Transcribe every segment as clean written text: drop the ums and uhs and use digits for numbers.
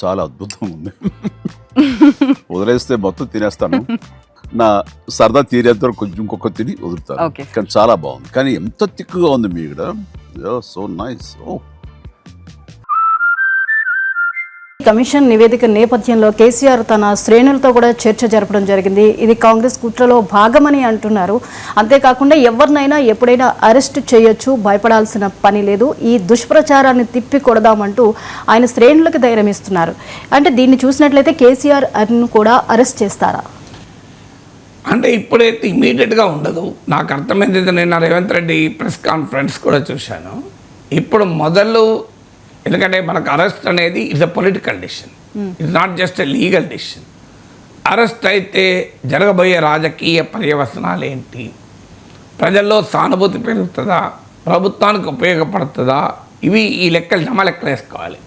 చాలా అద్భుతంగా ఉంది. వదిలేస్తే మొత్తం తినేస్తాను. నా సరదా తీరేంత వరకు కొంచెం ఇంకొక తిని వదులుతాను. ఓకే. కానీ చాలా బాగుంది. కానీ ఎంత తిక్కుగా ఉంది మీ ఇక్కడ. So nice. కమిషన్ నివేదిక నేపథ్యంలో కేసీఆర్ తన శ్రేణులతో కూడా చర్చ జరపడం జరిగింది. ఇది కాంగ్రెస్ కుట్రలో భాగమని అంటున్నారు. అంతేకాకుండా ఎవరినైనా ఎప్పుడైనా అరెస్ట్ చేయొచ్చు, భయపడాల్సిన పని లేదు, ఈ దుష్ప్రచారాన్ని తిప్పి కొడదామంటూ ఆయన శ్రేణులకు ధైర్యం ఇస్తున్నారు. అంటే దీన్ని చూసినట్లయితే కేసీఆర్ కూడా అరెస్ట్ చేస్తారా? అంటే ఇప్పుడైతే ఇమీడియట్గా ఉండదు. నాకు అర్థమైంది, నేను రేవంత్ రెడ్డి ప్రెస్ కాన్ఫరెన్స్ కూడా చూశాను. ఇప్పుడు మొదలు, ఎందుకంటే మనకు అరెస్ట్ అనేది it's a political decision, it's not just a legal decision. Arrest అయితే జరగబోయే రాజకీయ పర్యవసనాలు ఏంటి, ప్రజల్లో సానుభూతి పెరుగుతుందా, ప్రభుత్వానికి ఉపయోగపడుతుందా, ఇవి ఈ లెక్కలు వేసుకోవాలి.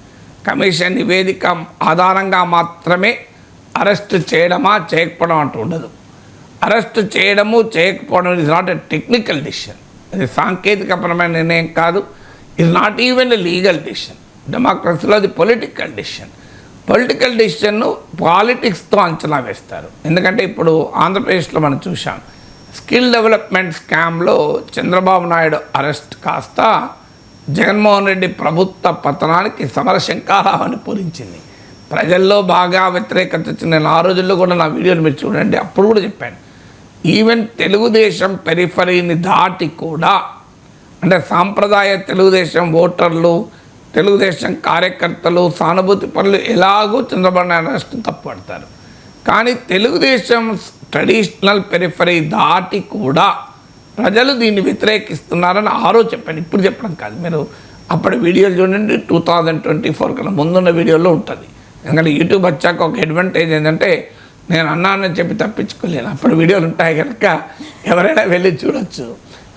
కమిషన్ నివేదిక ఆధారంగా మాత్రమే అరెస్ట్ చేయడమా చేయకపోవడం అంటూ ఉండదు. అరెస్ట్ చేయడము చేయకపోవడం is not a technical decision, అది సాంకేతికపరమైన నిర్ణయం కాదు. Is not even a legal decision. డెమోక్రసీలో అది పొలిటికల్ డిసిషన్. పొలిటికల్ డిసిషన్ను పాలిటిక్స్తో అంచనా వేస్తారు. ఎందుకంటే ఇప్పుడు ఆంధ్రప్రదేశ్లో మనం చూసాం, స్కిల్ డెవలప్మెంట్ స్కామ్లో చంద్రబాబు నాయుడు అరెస్ట్ కాస్త జగన్మోహన్ రెడ్డి ప్రభుత్వ పతనానికి సమరశంకారావాన్ని పూరించింది. ప్రజల్లో బాగా వ్యతిరేకత వచ్చింది. నేను ఆ రోజుల్లో కూడా నా వీడియోని మీరు చూడండి, అప్పుడు కూడా చెప్పాను. ఈవెన్ తెలుగుదేశం పెరిఫరీని దాటి కూడా, అంటే సాంప్రదాయ తెలుగుదేశం ఓటర్లు, తెలుగుదేశం కార్యకర్తలు, సానుభూతి పనులు ఎలాగో చంద్రబాబు నాయుడు అరెస్ట్ తప్పుపడతారు. కానీ తెలుగుదేశం ట్రెడిషనల్ పెరిఫరీ దాటి కూడా ప్రజలు దీన్ని వ్యతిరేకిస్తున్నారని ఆ రోజు చెప్పాను, ఇప్పుడు చెప్పడం కాదు. మీరు అప్పటి వీడియోలు చూడండి, 2024 కన్నా ముందున్న వీడియోలో ఉంటుంది. ఎందుకంటే యూట్యూబ్ వచ్చాక ఒక అడ్వాంటేజ్ ఏంటంటే నేను అన్నానని చెప్పి తప్పించుకోలేను. అప్పుడు వీడియోలు ఉంటాయి కనుక ఎవరైనా వెళ్ళి చూడొచ్చు.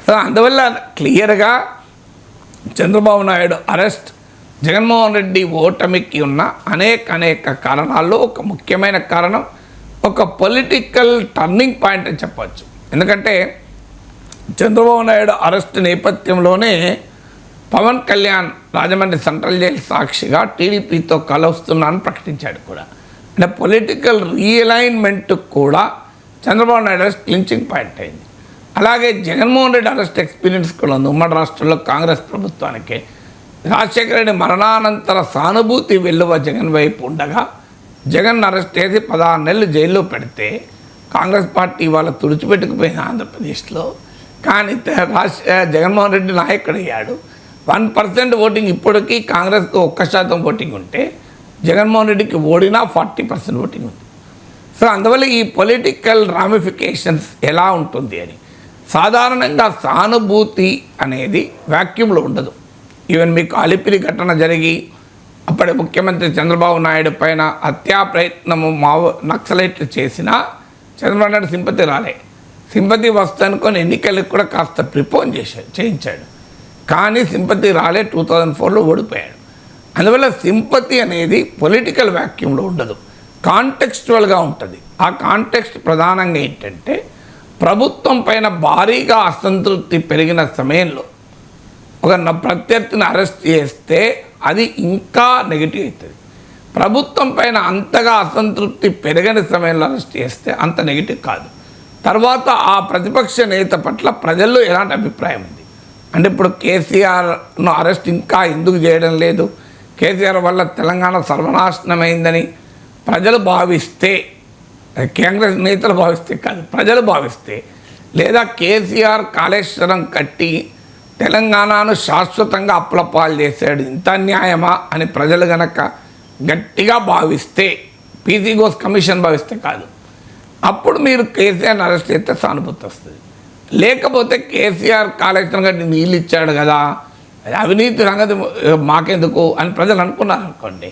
సో అందువల్ల క్లియర్గా చంద్రబాబు నాయుడు అరెస్ట్ జగన్మోహన్ రెడ్డి ఓటమికి ఉన్న అనేక కారణాల్లో ఒక ముఖ్యమైన కారణం, ఒక పొలిటికల్ టర్నింగ్ పాయింట్ అని చెప్పచ్చు. ఎందుకంటే చంద్రబాబు నాయుడు అరెస్ట్ నేపథ్యంలోనే పవన్ కళ్యాణ్ రాజమండ్రి సెంట్రల్ జైలు సాక్షిగా టీడీపీతో కలుస్తున్నానని ప్రకటించాడు కూడా. అంటే పొలిటికల్ రీఅలైన్మెంట్ కూడా Chandrababu Naidu arrest clinching point అయింది. అలాగే జగన్మోహన్ రెడ్డి అరెస్ట్ ఎక్స్పీరియన్స్ కూడా ఉంది. ఉమ్మడి రాష్ట్రంలో కాంగ్రెస్ ప్రభుత్వానికి రాజశేఖర రెడ్డి మరణానంతర సానుభూతి వెల్లువ జగన్ వైపు ఉండగా, జగన్ అరెస్ట్ చేసి 16 నెలలు జైల్లో పెడితే కాంగ్రెస్ పార్టీ వాళ్ళు తుడిచిపెట్టుకుపోయింది ఆంధ్రప్రదేశ్లో. కానీ జగన్మోహన్ రెడ్డి నాయకుడయ్యాడు. 1% ఓటింగ్ ఇప్పటికీ కాంగ్రెస్కు 1% ఓటింగ్ ఉంటే జగన్మోహన్ రెడ్డికి ఓడినా 40% ఓటింగ్ ఉంది. సో అందువల్ల ఈ పొలిటికల్ రామిఫికేషన్స్ ఎలా ఉంటుంది అని, సాధారణంగా సానుభూతి అనేది వాక్యూమ్లో ఉండదు. ఈవెన్ మీకు అలిపిరి ఘటన జరిగి అప్పటి ముఖ్యమంత్రి చంద్రబాబు నాయుడు పైన హత్యా ప్రయత్నము నక్సలైట్లు చేసినా చంద్రబాబు నాయుడు సింపతి రాలే. సింపతి వస్తనుకొని ఎన్నికలకు కూడా కాస్త ప్రిపోన్ చేయించాడు. కానీ సింపతి రాలే, 2004లో ఓడిపోయాడు. అందువల్ల సింపతి అనేది పొలిటికల్ వాక్యూమ్లో ఉండదు, కాంటెక్స్చువల్గా ఉంటుంది. ఆ కాంటెక్స్ట్ ప్రధానంగా ఏంటంటే, ప్రభుత్వం పైన భారీగా అసంతృప్తి పెరిగిన సమయంలో ఒక ప్రత్యర్థిని అరెస్ట్ చేస్తే అది ఇంకా నెగిటివ్ అవుతుంది. ప్రభుత్వం పైన అంతగా అసంతృప్తి పెరగని సమయంలో అరెస్ట్ చేస్తే అంత నెగిటివ్ కాదు. తర్వాత ఆ ప్రతిపక్ష నేత పట్ల ప్రజల్లో ఎలాంటి అభిప్రాయం ఉంది అంటే, ఇప్పుడు కేసీఆర్ను అరెస్ట్ ఇంకా ఎందుకు చేయడం లేదు, కేసీఆర్ వల్ల తెలంగాణ సర్వనాశనమైందని ప్రజలు భావిస్తే, కాంగ్రెస్ నేతలు భావిస్తే కాదు, ప్రజలు భావిస్తే, లేదా కేసీఆర్ కాళేశ్వరం కట్టి తెలంగాణను శాశ్వతంగా అప్పులపాలు చేశాడు, ఇంత న్యాయమా అని ప్రజలు గనక గట్టిగా భావిస్తే, పీసీ ఘోష్ కమిషన్ భావిస్తే కాదు, అప్పుడు మీరు కేసీఆర్ని అరెస్ట్ చేస్తే సానుభూతి వస్తుంది. లేకపోతే కేసీఆర్ కాళేశ్వరం కట్టి నీళ్ళు ఇచ్చాడు కదా, అవినీతి సంగతి మాకెందుకు అని ప్రజలు అనుకున్నారు అనుకోండి.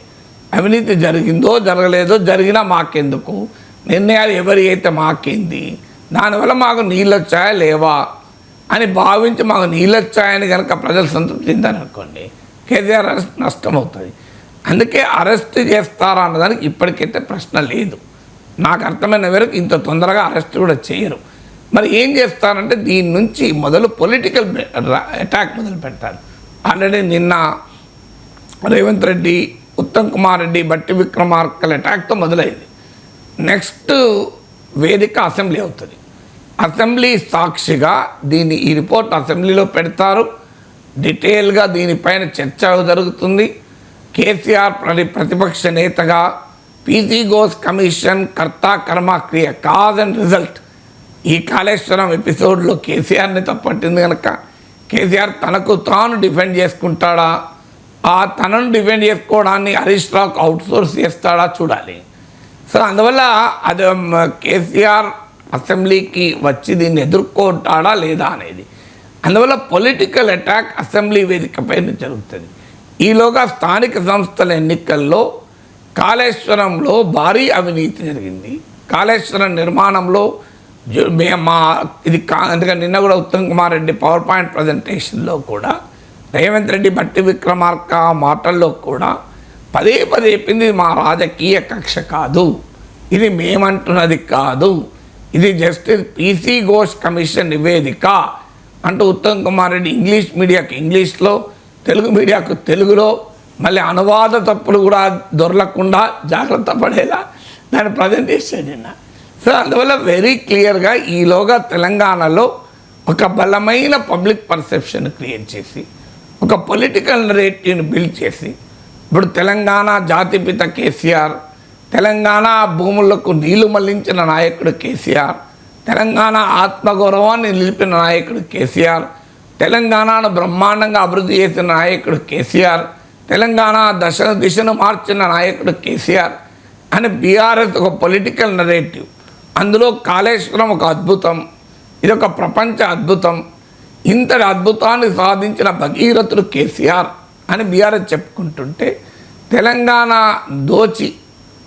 అవినీతి జరిగిందో జరగలేదో, జరిగినా మాకెందుకు, నిర్ణయాలు ఎవరి అయితే మాకేంది, దానివల్ల మాకు నీళ్ళు వచ్చాయా లేవా అని భావించి మాకు నీళ్ళు వచ్చాయని కనుక ప్రజలు సంతృప్తి చెందారనుకోండి, కేసీఆర్ అరెస్ట్ నష్టమవుతుంది. అందుకే అరెస్ట్ చేస్తారా అన్నదానికి ఇప్పటికైతే ప్రశ్న లేదు. నాకు అర్థమైన వరకు ఇంత తొందరగా అరెస్ట్ కూడా చేయరు. మరి ఏం చేస్తారంటే, దీని నుంచి మొదలు పొలిటికల్ అటాక్ మొదలు పెడతారు. ఆల్రెడీ నిన్న రేవంత్ రెడ్డి ఉత్తమ్ కుమార్ రెడ్డి బట్టి విక్రమార్కల అటాక్తో మొదలైంది. నెక్స్ట్ వేదిక అసెంబ్లీ అవుతుంది. అసెంబ్లీ సాక్షిగా ఈ రిపోర్ట్ అసెంబ్లీలో పెడతారు. డీటెయిల్గా దీనిపైన చర్చ జరుగుతుంది. కేసీఆర్ ప్రతిపక్ష నేతగా పీసీ ఘోష్ కమిషన్ కర్త కర్మ క్రియ కాజ్ అండ్ రిజల్ట్ ఈ కాళేశ్వరం ఎపిసోడ్లో కేసీఆర్ని తప్పట్టింది కనుక కేసీఆర్ తనకు తాను డిఫెండ్ చేసుకుంటాడా, తనను డిఫెండ్ చేసుకోవడాన్ని హరీష్ రావుకు అవుట్సోర్స్ చేస్తాడా చూడాలి. సో అందువల్ల అది కేసీఆర్ అసెంబ్లీకి వచ్చి దీన్ని ఎదుర్కొంటాడా లేదా అనేది. అందువల్ల పొలిటికల్ అటాక్ అసెంబ్లీ వేదికపైన జరుగుతుంది. ఈలోగా స్థానిక సంస్థల ఎన్నికల్లో కాళేశ్వరంలో భారీ అవినీతి జరిగింది. కాళేశ్వరం నిర్మాణంలో ఎందుకంటే నిన్న కూడా ఉత్తమ్ కుమార్ రెడ్డి పవర్ పాయింట్ ప్రజెంటేషన్లో కూడా రేవంత్ రెడ్డి బట్టి విక్రమార్క మాటల్లో కూడా పదే చెప్పింది మా రాజకీయ కక్ష కాదు, ఇది మేమంటున్నది కాదు, ఇది జస్టిస్ పీసీ ఘోష్ కమిషన్ నివేదిక అంటూ ఉత్తమ్ కుమార్ రెడ్డి ఇంగ్లీష్ మీడియాకి ఇంగ్లీష్లో, తెలుగు మీడియాకు తెలుగులో, మళ్ళీ అనువాద తప్పులు కూడా దొరలకుండా జాగ్రత్త పడేలా దాన్ని ప్రజెంటేషన్ నిన్న. సో అందువల్ల వెరీ క్లియర్గా ఈలోగా తెలంగాణలో ఒక బలమైన పబ్లిక్ పర్సెప్షన్ క్రియేట్ చేసి ఒక పొలిటికల్ నరేటివ్ని బిల్డ్ చేసి ఇప్పుడు తెలంగాణ జాతిపిత కేసీఆర్, తెలంగాణ భూములకు నీళ్లు మళ్లించిన నాయకుడు కేసీఆర్, తెలంగాణ ఆత్మగౌరవాన్ని నిలిపిన నాయకుడు కేసీఆర్, తెలంగాణను బ్రహ్మాండంగా అభివృద్ధి చేసిన నాయకుడు కేసీఆర్, తెలంగాణ దిశను మార్చిన నాయకుడు కేసీఆర్ అని బీఆర్ఎస్ ఒక పొలిటికల్ నరేటివ్. అందులో కాళేశ్వరం ఒక అద్భుతం, ఇది ఒక ప్రపంచ అద్భుతం, ఇంతటి అద్భుతాన్ని సాధించిన భగీరథుడు కేసీఆర్ అని బీఆర్ఎస్ చెప్పుకుంటుంటే తెలంగాణ దోచి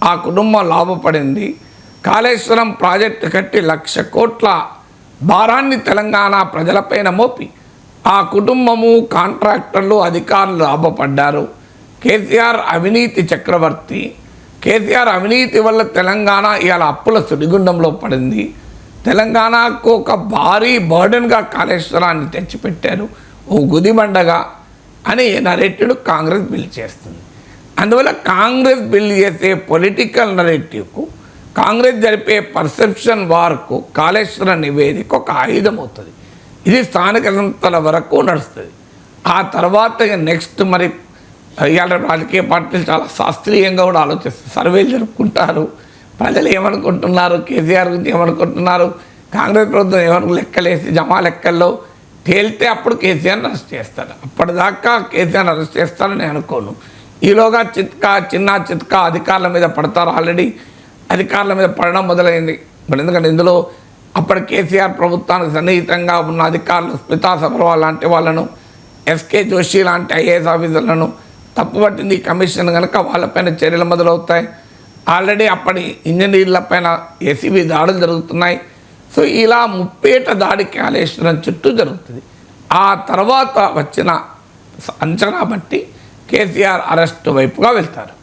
ఆ కుటుంబం లాభపడింది. కాళేశ్వరం ప్రాజెక్టు కట్టి 1,00,000 కోట్ల భారాన్ని తెలంగాణ ప్రజలపైన మోపి ఆ కుటుంబము, కాంట్రాక్టర్లు, అధికారులు లాభపడ్డారు. కేసీఆర్ అవినీతి చక్రవర్తి. కేసీఆర్ అవినీతి వల్ల తెలంగాణ ఇవాళ అప్పుల సుడిగుండంలో పడింది. తెలంగాణకు ఒక భారీ బర్డెన్గా కాళేశ్వరాన్ని తెచ్చిపెట్టారు, ఓ గుదిబండగా అని నరేటివ్ను కాంగ్రెస్ బిల్డ్ చేస్తుంది. అందువల్ల కాంగ్రెస్ బిల్డ్ చేసే పొలిటికల్ నరేటివ్కు, కాంగ్రెస్ జరిపే పర్సెప్షన్ వార్కు కాళేశ్వరం నివేదిక ఒక ఆయుధం అవుతుంది. ఇది స్థానిక సంస్థల వరకు నడుస్తుంది. ఆ తర్వాత నెక్స్ట్ మరి ఇవాళ రాజకీయ పార్టీలు చాలా శాస్త్రీయంగా కూడా ఆలోచిస్తారు, సర్వేలు జరుపుకుంటారు, ప్రజలు ఏమనుకుంటున్నారు, కేసీఆర్ గురించి ఏమనుకుంటున్నారు, కాంగ్రెస్ ప్రభుత్వం ఏమనుకు లెక్కలేసి జమా లెక్కల్లో తేలితే అప్పుడు కేసీఆర్ని అరెస్ట్ చేస్తారు. అప్పటిదాకా కేసీఆర్ని అరెస్ట్ చేస్తారని నేను అనుకోను. ఈలోగా చిన్న చిత్కా అధికారుల మీద పడతారు. ఆల్రెడీ అధికారుల మీద పడడం మొదలైంది. మరి ఎందుకంటే ఇందులో అప్పటి కేసీఆర్ ప్రభుత్వానికి సన్నిహితంగా ఉన్న అధికారులు స్మితా సబర్వాల్ లాంటి వాళ్ళను, ఎస్కే జోషి లాంటి ఐఏఎస్ ఆఫీసర్లను తప్పుపట్టింది కమిషన్ కనుక వాళ్ళపైన చర్యలు మొదలవుతాయి. ఆల్రెడీ అప్పటి ఇంజనీర్లపైన ఏసీబీ దాడులు జరుగుతున్నాయి. సో ఇలా ముప్పేట దాడి కాళేశ్వరం చుట్టూ జరుగుతుంది. ఆ తర్వాత వచ్చిన అంచనా బట్టి కేసీఆర్ అరెస్టు వైపుగా వెళ్తారు.